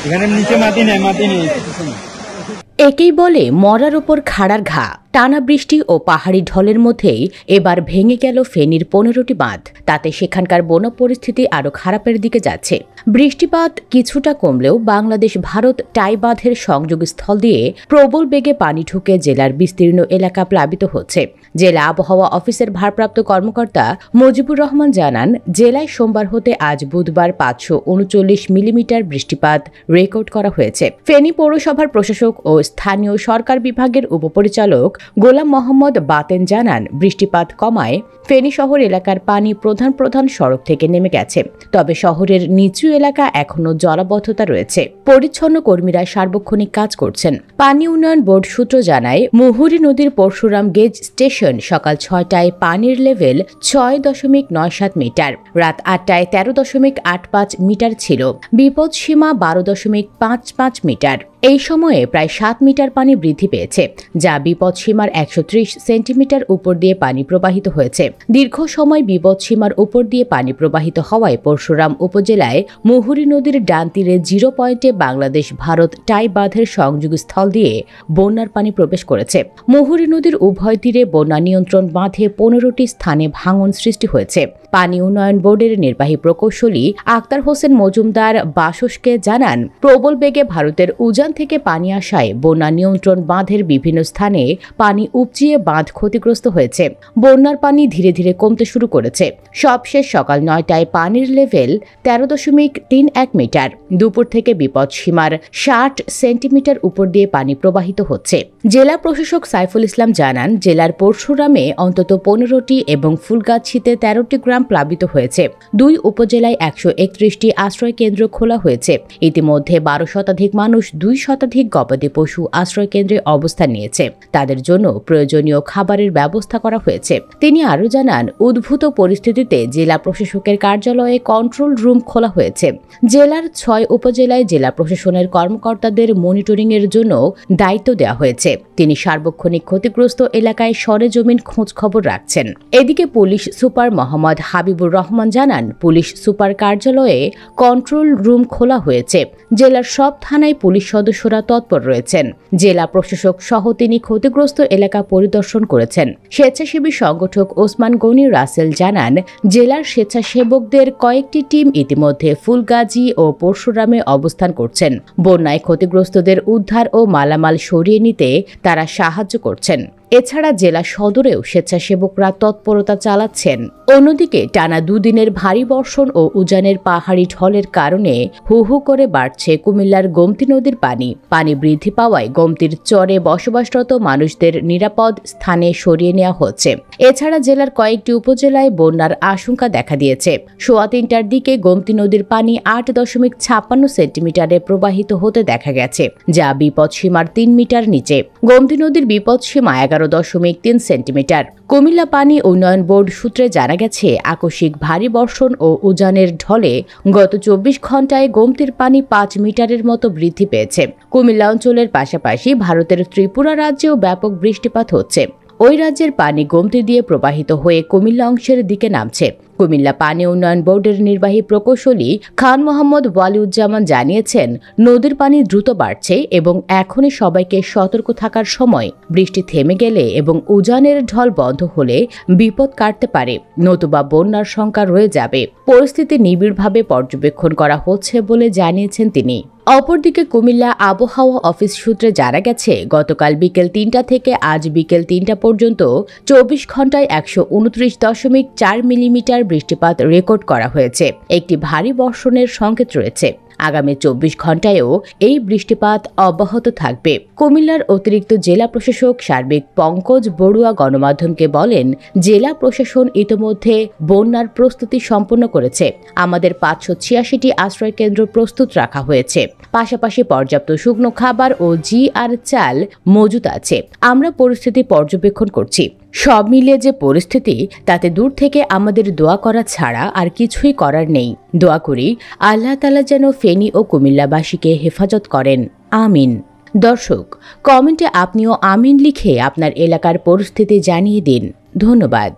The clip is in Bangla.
এখানে নিচে মাটি নেই। একেই বলে মরার ওপর খাড়ার ঘা। টানা বৃষ্টি ও পাহাড়ি ঢলের মধ্যেই এবার ভেঙে গেল ফেনীর 15টি বাঁধ। তাতে সেখানকার বন্যা পরিস্থিতি আরও খারাপের দিকে যাচ্ছে। বৃষ্টিপাত কিছুটা কমলেও বাংলাদেশ ভারত টাই বাঁধের সংযোগস্থল দিয়ে প্রবল বেগে পানি ঢুকে জেলার বিস্তীর্ণ এলাকা প্লাবিত হচ্ছে। জেলা আবহাওয়া অফিসের ভারপ্রাপ্ত কর্মকর্তা মুজিবুর রহমান জানান, জেলায় সোমবার হতে আজ বুধবার 539 মিলিমিটার বৃষ্টিপাত রেকর্ড করা হয়েছে। ফেনী পৌরসভার প্রশাসক ও স্থানীয় সরকার বিভাগের উপপরিচালক গোলাম মোহাম্মদ বাতেন জানান, বৃষ্টিপাত কমায় ফেনী শহর এলাকার পানি প্রধান সড়ক থেকে নেমে গেছে। তবে শহরের নিচু এলাকা এখনো জলাবদ্ধতা রয়েছে। পরিচ্ছন্ন কর্মীরা সার্বক্ষণিক কাজ করছেন। পানি উন্নয়ন বোর্ড সূত্র জানায়, মুহুরী নদীর পরশুরাম গেজ স্টেশন সকাল 6টায় পানির লেভেল 6.97 মিটার, রাত 8টায় 13.85 মিটার ছিল। বিপদ সীমা 12.55 মিটার। এই সময়ে প্রায় 7 মিটার পানি বৃদ্ধি পেয়েছে, যা বিপদ সীমার 130 সেন্টিমিটার উপর দিয়ে পানি প্রবাহিত হয়েছে। দীর্ঘ সময় বিপদ সীমার উপর দিয়ে পানি প্রবাহিত হওয়ায় পরশুরাম উপজেলায় মুহুরী নদীর ডান তীরে 0 পয়েন্টে বাংলাদেশ ভারত টাই বাঁধের সংযোগস্থল দিয়ে বন্যার পানি প্রবেশ করেছে। মুহুরী নদীর উভয় তীরে বন্যা নিয়ন্ত্রণ বাঁধে 15টি স্থানে ভাঙন সৃষ্টি হয়েছে। পানি উন্নয়ন বোর্ডের নির্বাহী প্রকৌশলী আক্তার হোসেন মজুমদার বাসসকে জানান, প্রবল বেগে ভারতের উজান থেকে পানি আসায় বন্যা নিয়ন্ত্রণ বাঁধের বিভিন্ন স্থানে পানি উপচিয়ে বাঁধ ক্ষতিগ্রস্ত হয়েছে। বন্যার পানি ধীরে ধীরে কমতে শুরু করেছে। সবশেষ সকাল 9টায় পানির লেভেল 13.31 মিটার। দুপুর থেকে বিপদ সীমার 60 সেন্টিমিটার উপর দিয়ে পানি প্রবাহিত হচ্ছে। জেলা প্রশাসক সাইফুল ইসলাম জানান, জেলার পরশুরামে অন্তত 15টি এবং ফুলগাছিতে 13টি গ্রাম প্লাবিত হয়েছে। 2 উপজেলায় 131টি আশ্রয় কেন্দ্র খোলা হয়েছে। ইতিমধ্যে 12 শতাধিক মানুষ 2 শতাধিক গবাদি পশু আশ্রয় কেন্দ্রে অবস্থান নিয়েছে। তাদের জন্য প্রয়োজনীয় খাবারের ব্যবস্থা করা হয়েছে। তিনি আরও জানান, উদ্ভূত পরিস্থিতিতে জেলা প্রশাসকের কার্যালয়ে কন্ট্রোল রুম খোলা হয়েছে। জেলার 6 উপজেলায় জেলা প্রশাসনের কর্মকর্তাদের মনিটরিং এর জন্য দায়িত্ব দেওয়া হয়েছে। তিনি সার্বক্ষণিক ক্ষতিগ্রস্ত এলাকায় সরেজমিন খোঁজ খবর রাখছেন। এদিকে পুলিশ সুপার মোহাম্মদ হাবিবুর রহমান জানান, পুলিশ সুপার কার্যালয়ে কন্ট্রোল রুম খোলা হয়েছে। জেলার সব থানায় পুলিশ সদস্যরা তৎপর রয়েছেন। জেলা প্রশাসক সহ তিনি ক্ষতিগ্রস্ত এলাকা পরিদর্শন করেছেন। স্বেচ্ছাসেবী সংগঠক ওসমান গনি রাসেল জানান, জেলার স্বেচ্ছাসেবকদের কয়েকটি টিম ইতিমধ্যে ফুলগাজী ও পরশুরামে অবস্থান করছেন। বন্যায় ক্ষতিগ্রস্তদের উদ্ধার ও মালামাল সরিয়ে নিতে তারা সাহায্য করছেন। এছাড়া জেলা সদরেও স্বেচ্ছাসেবকরা তৎপরতা চালাচ্ছেন। অন্যদিকে টানা 2 দিনের ভারী বর্ষণ ও উজানের পাহাড়ি ঢলের কারণে হু হু করে বাড়ছে কুমিল্লার গোমতী নদীর পানি। পানি বৃদ্ধি পাওয়ায় গোমতীর চরে বসবাসরত মানুষদের নিরাপদ স্থানে সরিয়ে নেওয়া হচ্ছে। এছাড়া জেলার কয়েকটি উপজেলায় বন্যার আশঙ্কা দেখা দিয়েছে। 3:15টার দিকে গোমতী নদীর পানি 8.56 সেন্টিমিটারে প্রবাহিত হতে দেখা গেছে, যা বিপদ সীমার 3 মিটার নিচে। গোমতী নদীর বিপদ সীমা 11.3 সেন্টিমিটার। কুমিল্লা পানি উন্নয়ন বোর্ড সূত্রে জানা গেছে, আকস্মিক ভারী বর্ষণ ও উজানের ঢলে গত 24 ঘণ্টায় গোমতীর পানি 5 মিটারের মতো বৃদ্ধি পেয়েছে। কুমিল্লা অঞ্চলের পাশাপাশি ভারতের ত্রিপুরা রাজ্যেও ব্যাপক বৃষ্টিপাত হচ্ছে। ওই রাজ্যের পানি গোমতী দিয়ে প্রবাহিত হয়ে কুমিল্লা অংশের দিকে নামছে। কুমিল্লা পানি উন্নয়ন বোর্ডের নির্বাহী প্রকৌশলী খান মোহাম্মদ ওয়ালিউজ্জামান জানিয়েছেন, নদীর পানি দ্রুত বাড়ছে এবং এখনই সবাইকে সতর্ক থাকার সময়। বৃষ্টি থেমে গেলে এবং উজানের ঢল বন্ধ হলে বিপদ কাটতে পারে, নতুবা বন্যার শঙ্কা রয়ে যাবে। পরিস্থিতি নিবিড়ভাবে পর্যবেক্ষণ করা হচ্ছে বলে জানিয়েছেন তিনি। অপরদিকে কুমিল্লা আবহাওয়া অফিস সূত্রে জানা গেছে, গতকাল বিকেল 3টা থেকে আজ বিকেল 3টা পর্যন্ত 24 ঘণ্টায় 129.4 মিলিমিটার বৃষ্টিপাত রেকর্ড করা হয়েছে। একটি ভারী বর্ষণের সংকেত রয়েছে। আগামী 24 ঘণ্টায়ও এই বৃষ্টিপাত অব্যাহত থাকবে। কুমিল্লার অতিরিক্ত জেলা প্রশাসক সার্বিক পঙ্কজ বড়ুয়া গণমাধ্যমকে বলেন, জেলা প্রশাসন ইতোমধ্যে বন্যার প্রস্তুতি সম্পন্ন করেছে। আমাদের 586টি আশ্রয় কেন্দ্র প্রস্তুত রাখা হয়েছে। পাশাপাশি পর্যাপ্ত শুকনো খাবার ও জিআর চাল মজুত আছে। আমরা পরিস্থিতি পর্যবেক্ষণ করছি। সব মিলিয়ে যে পরিস্থিতি, তাতে দূর থেকে আমাদের দোয়া করা ছাড়া আর কিছুই করার নেই। দোয়া করি আল্লাহ তাআলা যেন ফেনী ও কুমিল্লাবাসীকে হেফাজত করেন। আমিন। দর্শক, কমেন্টে আপনিও আমিন লিখে আপনার এলাকার পরিস্থিতি জানিয়ে দিন। ধন্যবাদ।